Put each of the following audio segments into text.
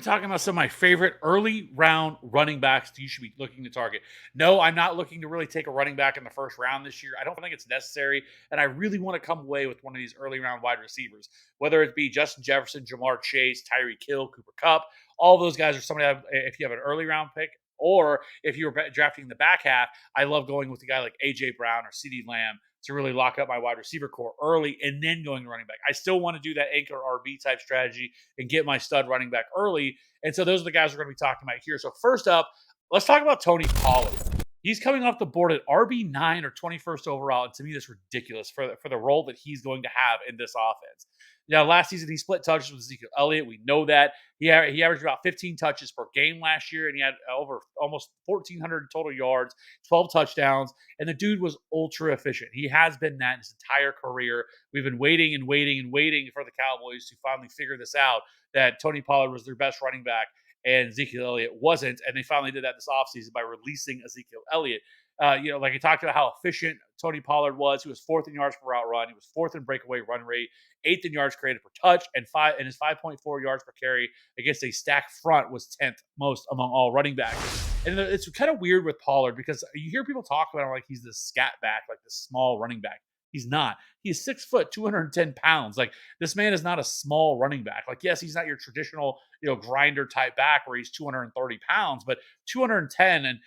be talking about some of my favorite early round running backs you should be looking to target. No, I'm not looking to really take a running back in the first round this year. I don't think it's necessary. And I really want to come away with one of these early round wide receivers, whether it be Justin Jefferson, Jamar Chase, Tyreek Hill, Cooper Kupp. All those guys are somebody if you have an early round pick, or if you were drafting the back half, I love going with a guy like AJ Brown or CeeDee Lamb to really lock up my wide receiver core early and then going running back. I still want to do that anchor RB type strategy and get my stud running back early. And so those are the guys we're going to be talking about here. So first up, let's talk about Tony Pollard. He's coming off the board at RB9 or 21st overall. And to me, that's ridiculous for the role that he's going to have in this offense. Now, last season, he split touches with Ezekiel Elliott. We know that. He averaged about 15 touches per game last year, and he had over almost 1,400 total yards, 12 touchdowns, and the dude was ultra efficient. He has been that his entire career. We've been waiting and waiting and waiting for the Cowboys to finally figure this out, that Tony Pollard was their best running back and Ezekiel Elliott wasn't, and they finally did that this offseason by releasing Ezekiel Elliott. Like I talked about how efficient Tony Pollard was. He was fourth in yards per route run. He was fourth in breakaway run rate, eighth in yards created per touch, and his 5.4 yards per carry against a stacked front was 10th most among all running backs. And it's kind of weird with Pollard because you hear people talk about him like he's this scat back, like this small running back. He's not. He's 6 foot, 210 pounds. Like, this man is not a small running back. Like, yes, he's not your traditional, grinder type back where he's 230 pounds, but 210. And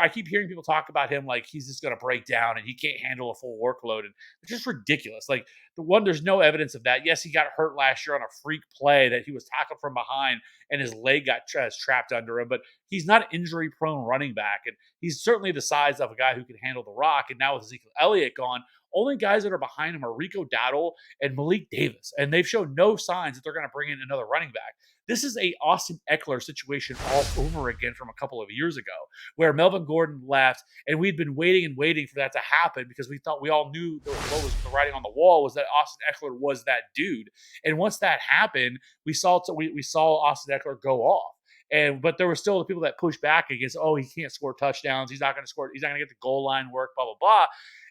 I keep hearing people talk about him like he's just going to break down and he can't handle a full workload. And it's just ridiculous. Like, there's no evidence of that. Yes, he got hurt last year on a freak play that he was tackled from behind and his leg got trapped under him, but he's not an injury prone running back. And he's certainly the size of a guy who can handle the rock. And now with Ezekiel Elliott gone, only guys that are behind him are Rico Dowdle and Malik Davis, and they've shown no signs that they're going to bring in another running back. This is a Austin Eckler situation all over again from a couple of years ago, where Melvin Gordon left, and we'd been waiting and waiting for that to happen because we all knew what was the writing on the wall was that Austin Eckler was that dude. And once that happened, we saw Austin Eckler go off. But there were still the people that pushed back against, he can't score touchdowns. He's not going to score. He's not going to get the goal line work, blah, blah, blah.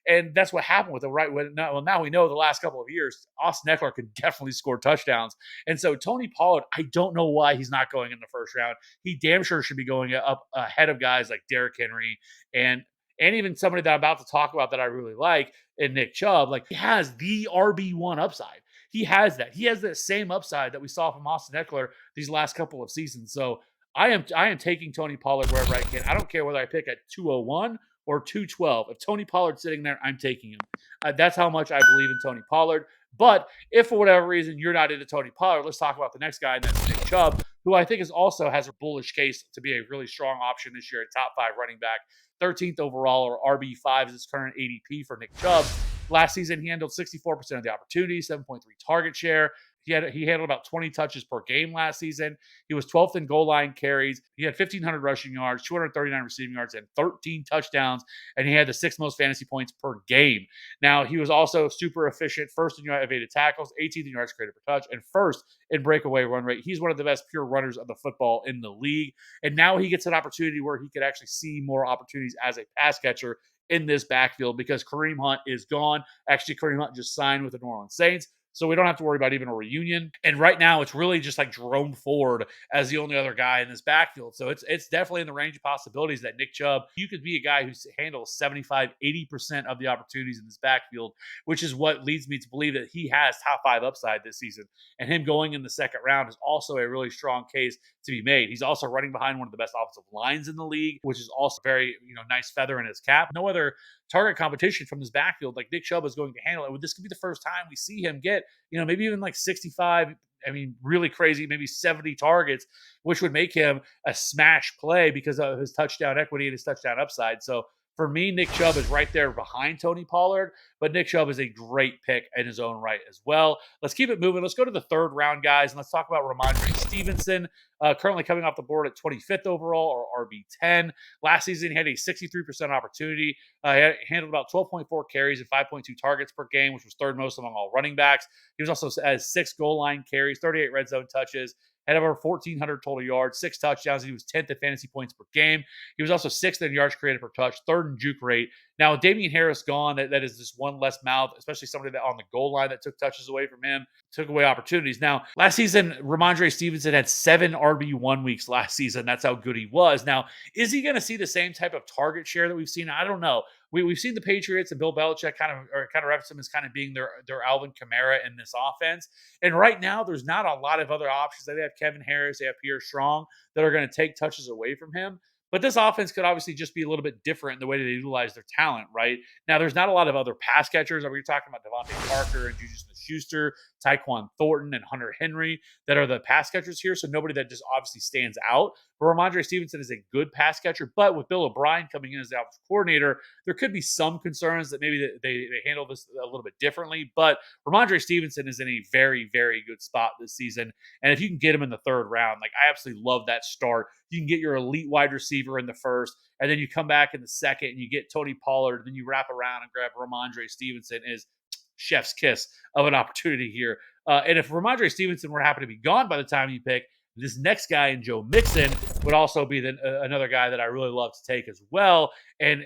And that's what happened with him, right? Now we know the last couple of years, Austin Eckler could definitely score touchdowns. And so Tony Pollard, I don't know why he's not going in the first round. He damn sure should be going up ahead of guys like Derrick Henry and even somebody that I'm about to talk about that I really like, and Nick Chubb. Like, he has the RB1 upside. He has that. He has that same upside that we saw from Austin Eckler these last couple of seasons. So I am taking Tony Pollard wherever I can. I don't care whether I pick at 201 or 212. If Tony Pollard's sitting there, I'm taking him. That's how much I believe in Tony Pollard. But if for whatever reason you're not into Tony Pollard, let's talk about the next guy, and that's Nick Chubb, who I think also has a bullish case to be a really strong option this year at top 5 running back. 13th overall, or RB5 is his current ADP for Nick Chubb. Last season, he handled 64% of the opportunities, 7.3 target share. He handled about 20 touches per game last season. He was 12th in goal line carries. He had 1,500 rushing yards, 239 receiving yards, and 13 touchdowns. And he had the 6th most fantasy points per game. Now, he was also super efficient, first in evaded tackles, 18th in yards created per touch, and first in breakaway run rate. He's one of the best pure runners of the football in the league. And now he gets an opportunity where he could actually see more opportunities as a pass catcher in this backfield because Kareem Hunt is gone. Actually, Kareem Hunt just signed with the New Orleans Saints. So we don't have to worry about even a reunion. And right now, it's really just like Jerome Ford as the only other guy in this backfield. So it's definitely in the range of possibilities that Nick Chubb, you could be a guy who handles 75, 80% of the opportunities in this backfield, which is what leads me to believe that he has top 5 upside this season. And him going in the second round is also a really strong case to be made. He's also running behind one of the best offensive lines in the league, which is also very, nice feather in his cap. No other target competition from this backfield like Nick Chubb is going to handle it. This could be the first time we see him get, maybe even like 65, really crazy, maybe 70 targets, which would make him a smash play because of his touchdown equity and his touchdown upside. So for me, Nick Chubb is right there behind Tony Pollard, but Nick Chubb is a great pick in his own right as well. Let's keep it moving. Let's go to the third round, guys, and let's talk about Rhamondre Stevenson, currently coming off the board at 25th overall, or RB10. Last season, he had a 63% opportunity. He handled about 12.4 carries and 5.2 targets per game, which was third most among all running backs. He was also has 6 goal line carries, 38 red zone touches. had over 1,400 total yards, 6 touchdowns. He was 10th in fantasy points per game. He was also 6th in yards created per touch, 3rd in juke rate. Now, with Damien Harris gone, that is just one less mouth, especially somebody that on the goal line that took touches away from him, took away opportunities. Now, last season, Rhamondre Stevenson had 7 RB1 weeks last season. That's how good he was. Now, is he going to see the same type of target share that we've seen? I don't know. We've seen the Patriots and Bill Belichick kind of reference him as kind of being their Alvin Kamara in this offense. And right now, there's not a lot of other options. They have Kevin Harris, they have Pierre Strong that are going to take touches away from him. But this offense could obviously just be a little bit different in the way that they utilize their talent, right? Now, there's not a lot of other pass catchers. We're talking about Devontae Parker and Juju Smith-Schuster, Tyquan Thornton, and Hunter Henry that are the pass catchers here. So nobody that just obviously stands out. But Rhamondre Stevenson is a good pass catcher. But with Bill O'Brien coming in as the offensive coordinator, there could be some concerns that maybe they handle this a little bit differently. But Rhamondre Stevenson is in a very, very good spot this season. And if you can get him in the 3rd round, like I absolutely love that start. You can get your elite wide receiver in the 1st, and then you come back in the 2nd and you get Tony Pollard, and then you wrap around and grab Rhamondre Stevenson is chef's kiss of an opportunity here. And if Rhamondre Stevenson were happen to be gone by the time you pick, this next guy in Joe Mixon would also be another guy that I really love to take as well. And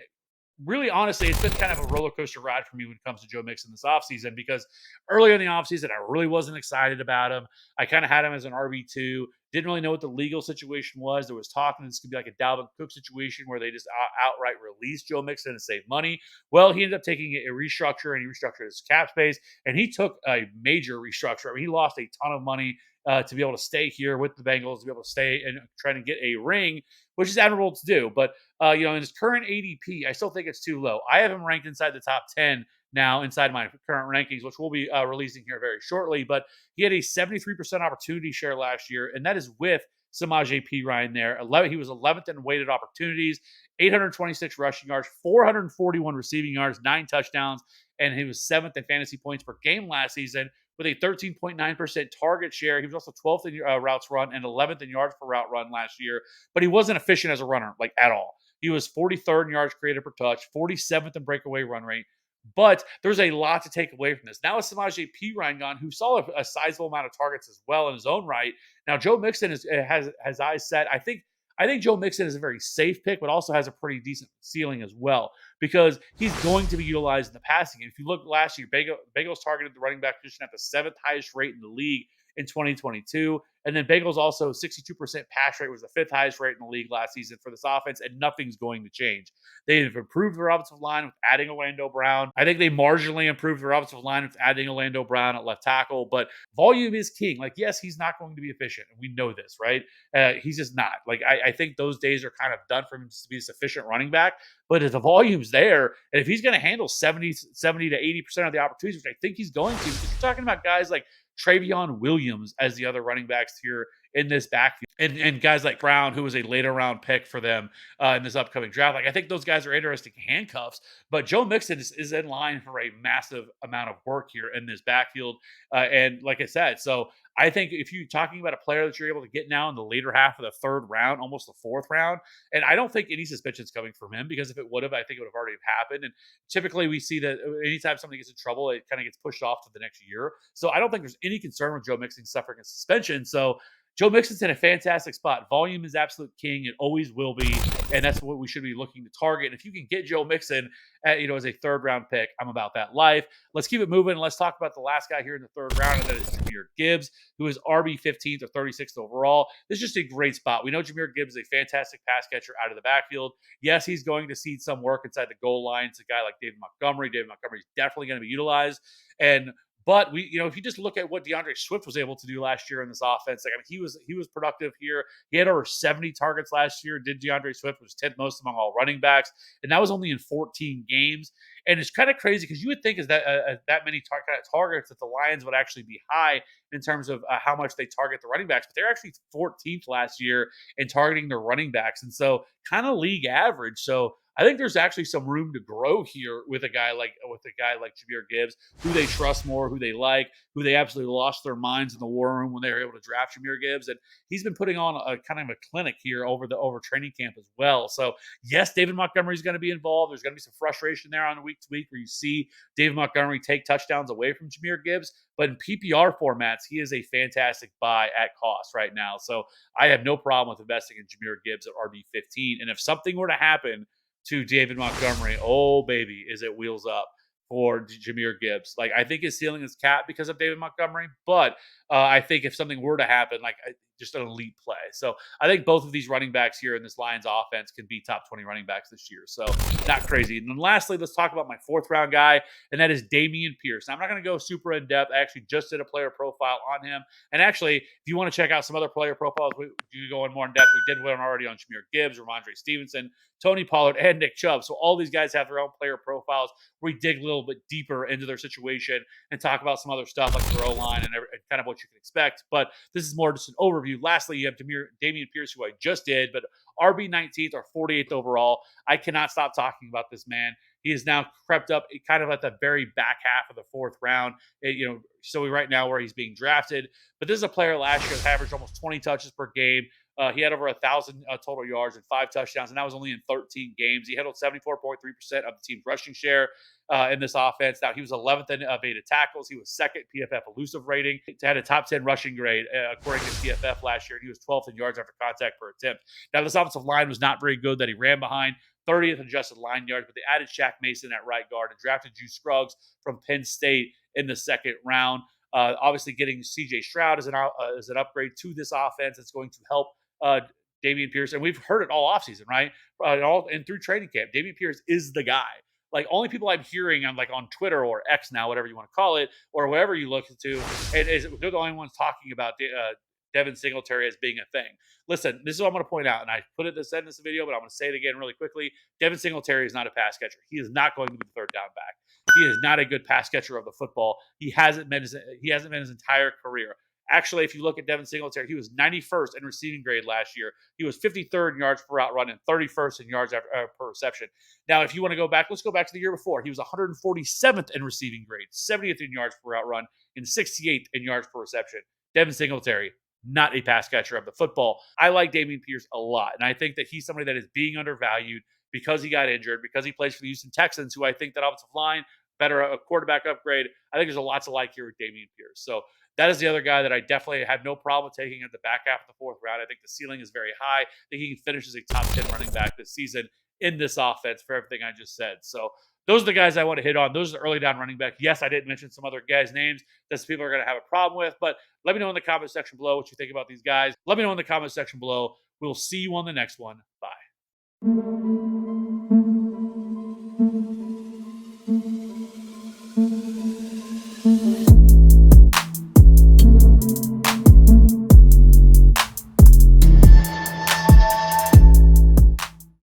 really, honestly, it's been kind of a roller coaster ride for me when it comes to Joe Mixon this offseason, because earlier in the offseason, I really wasn't excited about him. I kind of had him as an RB2. Didn't really know what the legal situation was. There was talking this could be like a Dalvin Cook situation where they just outright released Joe Mixon to save money. Well, he ended up taking a restructure, and he restructured his cap space, and he took a major restructure. I mean, he lost a ton of money to be able to stay here with the Bengals, to be able to stay and try to get a ring, which is admirable to do. But, in his current ADP, I still think it's too low. I have him ranked inside the top 10 now inside my current rankings, which we'll be releasing here very shortly. But he had a 73% opportunity share last year, and that is with Samaje Perine there. He was 11th in weighted opportunities, 826 rushing yards, 441 receiving yards, 9 touchdowns, and he was 7th in fantasy points per game last season with a 13.9% target share. He was also 12th in routes run and 11th in yards per route run last year, but he wasn't efficient as a runner, like at all. He was 43rd in yards created per touch, 47th in breakaway run rate. But there's a lot to take away from this. Now, with Samaje Perine gone, who saw a sizable amount of targets as well in his own right. Now, Joe Mixon has eyes set. I think Joe Mixon is a very safe pick, but also has a pretty decent ceiling as well, because he's going to be utilized in the passing game. If you look last year, Bengals targeted the running back position at the 7th highest rate in the league in 2022. And then Bengals also 62% pass rate was the 5th highest rate in the league last season for this offense, and nothing's going to change. They have improved their offensive line with adding Orlando Brown. I think they marginally improved their offensive line with adding Orlando Brown at left tackle, but volume is king. Like, yes, he's not going to be efficient, and we know this, right? He's just not. Like, I think those days are kind of done for him to be a sufficient running back, but if the volume's there, and if he's going to handle 70 to 80% of the opportunities, which I think he's going to, because you're talking about guys like Travion Williams as the other running backs here in this backfield, and guys like Brown, who was a later round pick for them in this upcoming draft. Like, I think those guys are interesting handcuffs, but Joe Mixon is in line for a massive amount of work here in this backfield. And like I said, so I think if you're talking about a player that you're able to get now in the later half of the 3rd round, almost the 4th round, and I don't think any suspension's coming from him, because if it would have, I think it would have already happened. And typically we see that anytime somebody gets in trouble, it kind of gets pushed off to the next year. So I don't think there's any concern with Joe Mixon suffering a suspension. So Joe Mixon's in a fantastic spot. Volume is absolute king. It always will be. And that's what we should be looking to target. And if you can get Joe Mixon as a 3rd round pick, I'm about that life. Let's keep it moving. Let's talk about the last guy here in the 3rd round, and that is Jahmyr Gibbs, who is RB 15th or 36th overall. This is just a great spot. We know Jahmyr Gibbs is a fantastic pass catcher out of the backfield. Yes, he's going to see some work inside the goal line. It's a guy like David Montgomery. David Montgomery is definitely going to be utilized. But if you just look at what DeAndre Swift was able to do last year in this offense, like, I mean, he was productive here. He had over 70 targets last year. Did DeAndre Swift, was 10th most among all running backs, and that was only in 14 games. And it's kind of crazy, because you would think is that that many kind of targets that the Lions would actually be high in terms of how much they target the running backs, but they're actually 14th last year in targeting their running backs, and so kind of league average. So I think there's actually some room to grow here with a guy like Jahmyr Gibbs, who they trust more, who they like, who they absolutely lost their minds in the war room when they were able to draft Jahmyr Gibbs, and he's been putting on a kind of a clinic here over training camp as well. So yes, David Montgomery's going to be involved. There's going to be some frustration there on the week to week where you see David Montgomery take touchdowns away from Jahmyr Gibbs, but in PPR formats, he is a fantastic buy at cost right now. So I have no problem with investing in Jahmyr Gibbs at RB15. And if something were to happen to David Montgomery, oh baby, is it wheels up for Jahmyr Gibbs? Like I think his ceiling is capped because of David Montgomery, but I think if something were to happen, just an elite play. So I think both of these running backs here in this Lions offense can be top 20 running backs this year. So not crazy. And then lastly, let's talk about my fourth round guy, and that is Damien Pierce. Now, I'm not going to go super in depth. I actually just did a player profile on him. And actually, if you want to check out some other player profiles, we go in more in depth. We did one already on Jahmyr Gibbs, Rhamondre Stevenson, Tony Pollard, and Nick Chubb. So all these guys have their own player profiles where we dig a little bit deeper into their situation and talk about some other stuff like their O-line and kind of what you can expect. But this is more just an overview. Lastly, you have Damien Pierce, who I just did, but RB 19th or 48th overall. I cannot stop talking about this man. He is now crept up kind of at the very back half of the fourth round. So right now where he's being drafted. But this is a player last year that averaged almost 20 touches per game. He had over 1,000 total yards and 5 touchdowns, and that was only in 13 games. He handled 74.3% of the team's rushing share in this offense. Now, he was 11th in evaded tackles. He was second PFF elusive rating. He had a top 10 rushing grade according to PFF last year, and he was 12th in yards after contact per attempt. Now, this offensive line was not very good that he ran behind. 30th adjusted line yards, but they added Shaq Mason at right guard and drafted Juice Scruggs from Penn State in the second round. Obviously, getting C.J. Stroud as an upgrade to this offense. It's going to help Damien Pierce, and we've heard it all offseason, right? And through training camp, Damien Pierce is the guy. Like only people I'm hearing on Twitter or X now, whatever you want to call it, or whatever you look to, they're the only ones talking about Devin Singletary as being a thing. Listen, this is what I'm going to point out, and I said in this video, but I'm going to say it again really quickly. Devin Singletary is not a pass catcher. He is not going to be the third down back. He is not a good pass catcher of the football. He hasn't been his entire career. Actually, if you look at Devin Singletary, he was 91st in receiving grade last year. He was 53rd in yards per route run and 31st in yards per reception. Now, if you want to go back, let's go back to the year before. He was 147th in receiving grade, 70th in yards per route run, and 68th in yards per reception. Devin Singletary, not a pass catcher of the football. I like Damien Pierce a lot, and I think that he's somebody that is being undervalued because he got injured, because he plays for the Houston Texans, who I think that offensive line, better a quarterback upgrade. I think there's a lot to like here with Damien Pierce. So that is the other guy that I definitely have no problem taking at the back half of the fourth round. I think the ceiling is very high. I think he can finish as a top 10 running back this season in this offense for everything I just said. So those are the guys I want to hit on. Those are the early down running back. Yes, I didn't mention some other guys' names that people are going to have a problem with, but let me know in the comment section below what you think about these guys. Let me know in the comment section below. We'll see you on the next one. Bye.